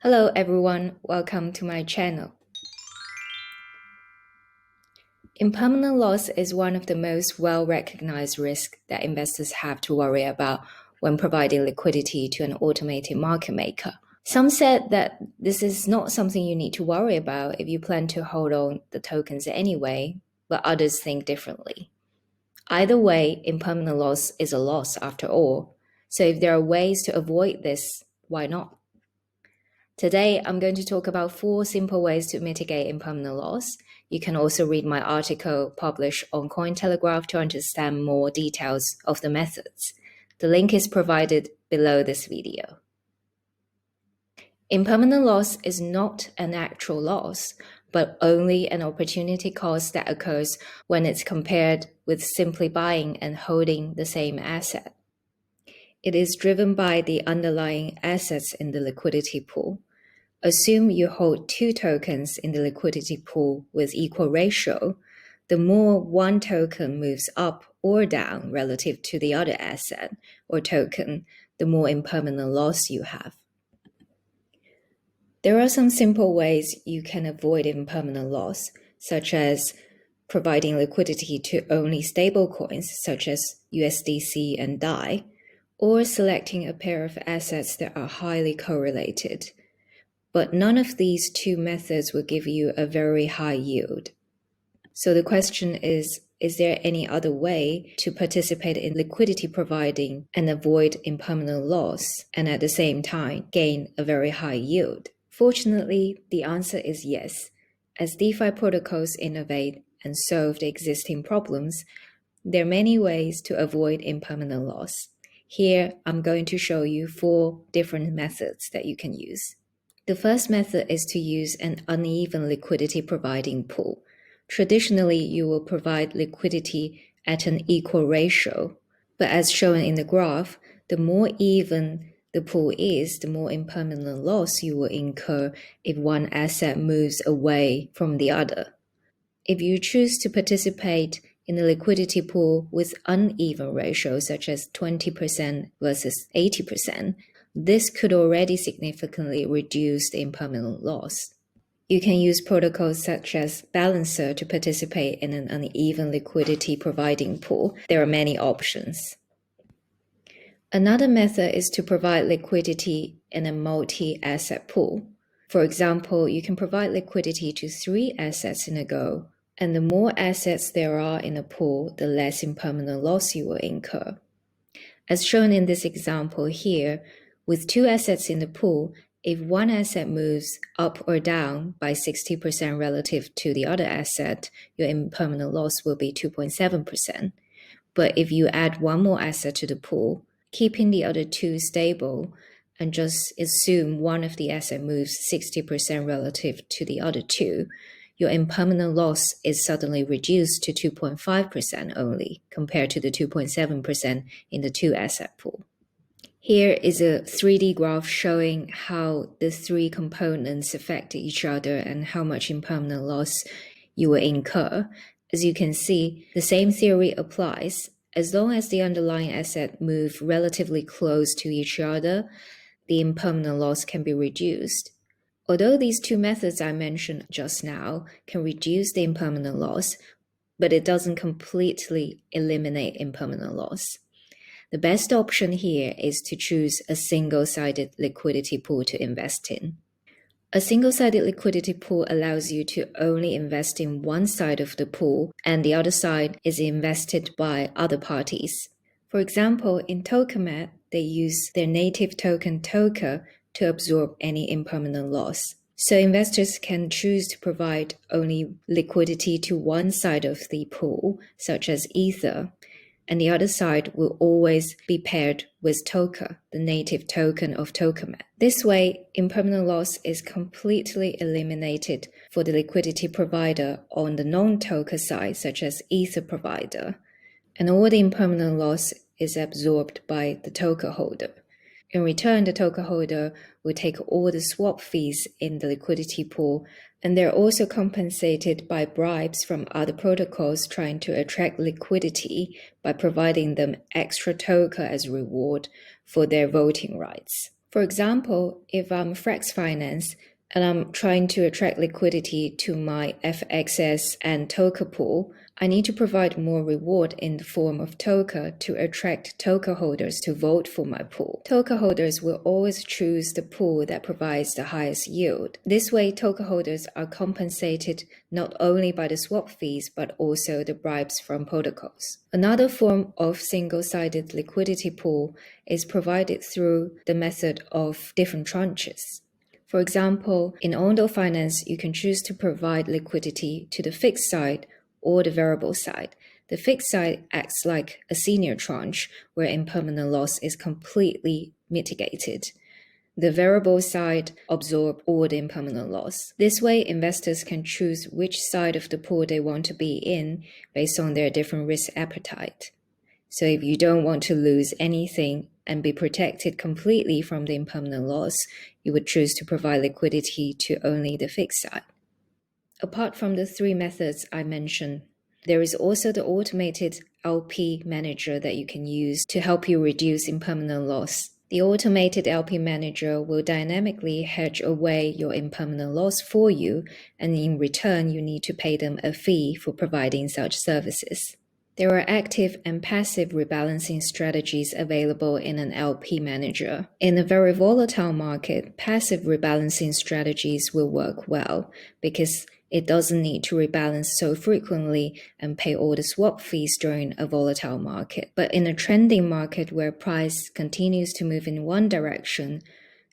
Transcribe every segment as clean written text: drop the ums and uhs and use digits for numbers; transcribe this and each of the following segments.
Hello everyone, welcome to my channel. Impermanent loss is one of the most well-recognized risks that investors have to worry about when providing liquidity to an automated market maker. Some said that this is not something you need to worry about if you plan to hold on the tokens anyway, but others think differently. Either way, impermanent loss is a loss after all, so if there are ways to avoid this, why not? Today, I'm going to talk about 4 simple ways to mitigate impermanent loss. You can also read my article published on Cointelegraph to understand more details of the methods. The link is provided below this video. Impermanent loss is not an actual loss, but only an opportunity cost that occurs when it's compared with simply buying and holding the same asset. It is driven by the underlying assets in the liquidity pool. Assume you hold 2 tokens in the liquidity pool with equal ratio. The more one token moves up or down relative to the other asset or token, the more impermanent loss you have. There are some simple ways you can avoid impermanent loss, such as providing liquidity to only stablecoins such as USDC and DAI, or selecting a pair of assets that are highly correlated. But none of these 2 methods will give you a very high yield. So the question is there any other way to participate in liquidity providing and avoid impermanent loss and at the same time gain a very high yield? Fortunately, the answer is yes. As DeFi protocols innovate and solve the existing problems, there are many ways to avoid impermanent loss. Here, I'm going to show you 4 different methods that you can use. The first method is to use an uneven liquidity providing pool. Traditionally, you will provide liquidity at an equal ratio, but as shown in the graph, the more even the pool is, the more impermanent loss you will incur if one asset moves away from the other. If you choose to participate in a liquidity pool with uneven ratios such as 20% versus 80%, this could already significantly reduce the impermanent loss. You can use protocols such as Balancer to participate in an uneven liquidity providing pool. There are many options. Another method is to provide liquidity in a multi-asset pool. For example, you can provide liquidity to 3 assets in a go, and the more assets there are in a pool, the less impermanent loss you will incur. As shown in this example here, with 2 assets in the pool, if one asset moves up or down by 60% relative to the other asset, your impermanent loss will be 2.7%. But if you add one more asset to the pool, keeping the other 2 stable, and just assume one of the assets moves 60% relative to the other 2, your impermanent loss is suddenly reduced to 2.5% only, compared to the 2.7% in the 2 asset pool. Here is a 3D graph showing how the 3 components affect each other and how much impermanent loss you will incur. As you can see, the same theory applies. As long as the underlying assets move relatively close to each other, the impermanent loss can be reduced. Although these 2 methods I mentioned just now can reduce the impermanent loss, but it doesn't completely eliminate impermanent loss. The best option here is to choose a single-sided liquidity pool to invest in. A single-sided liquidity pool allows you to only invest in one side of the pool, and the other side is invested by other parties. For example, in Tokamat, they use their native token Toka to absorb any impermanent loss. So investors can choose to provide only liquidity to one side of the pool, such as Ether, and the other side will always be paired with Toka, the native token of Tokamat. This way, impermanent loss is completely eliminated for the liquidity provider on the non-Toka side, such as Ether provider, and all the impermanent loss is absorbed by the Toka holder. In return, the Toka holder will take all the swap fees in the liquidity pool, and they're also compensated by bribes from other protocols trying to attract liquidity by providing them extra Toka as reward for their voting rights. For example, if I'm Frax Finance and I'm trying to attract liquidity to my FXS and Toka pool, I need to provide more reward in the form of Toka to attract Toka holders to vote for my pool. Toka holders will always choose the pool that provides the highest yield. This way, Toka holders are compensated not only by the swap fees but also the bribes from protocols. Another form of single-sided liquidity pool is provided through the method of different tranches. For example, in Ondo Finance, you can choose to provide liquidity to the fixed side or the variable side. The fixed side acts like a senior tranche where impermanent loss is completely mitigated. The variable side absorbs all the impermanent loss. This way, investors can choose which side of the pool they want to be in based on their different risk appetite. So if you don't want to lose anything and be protected completely from the impermanent loss, you would choose to provide liquidity to only the fixed side. Apart from the three methods I mentioned, there is also the automated LP manager that you can use to help you reduce impermanent loss. The automated LP manager will dynamically hedge away your impermanent loss for you, and in return, you need to pay them a fee for providing such services. There are active and passive rebalancing strategies available in an LP manager. In a very volatile market, passive rebalancing strategies will work well because it doesn't need to rebalance so frequently and pay all the swap fees during a volatile market. But in a trending market where price continues to move in one direction,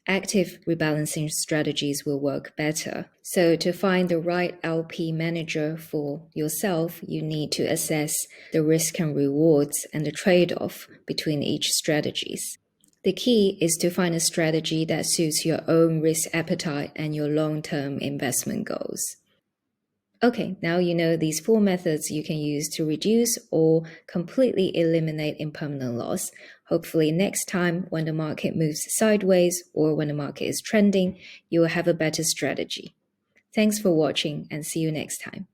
active rebalancing strategies will work better. So to find the right LP manager for yourself, you need to assess the risk and rewards and the trade-off between each strategies. The key is to find a strategy that suits your own risk appetite and your long-term investment goals. Okay, now you know these four methods you can use to reduce or completely eliminate impermanent loss. Hopefully next time when the market moves sideways or when the market is trending, you will have a better strategy. Thanks for watching and see you next time.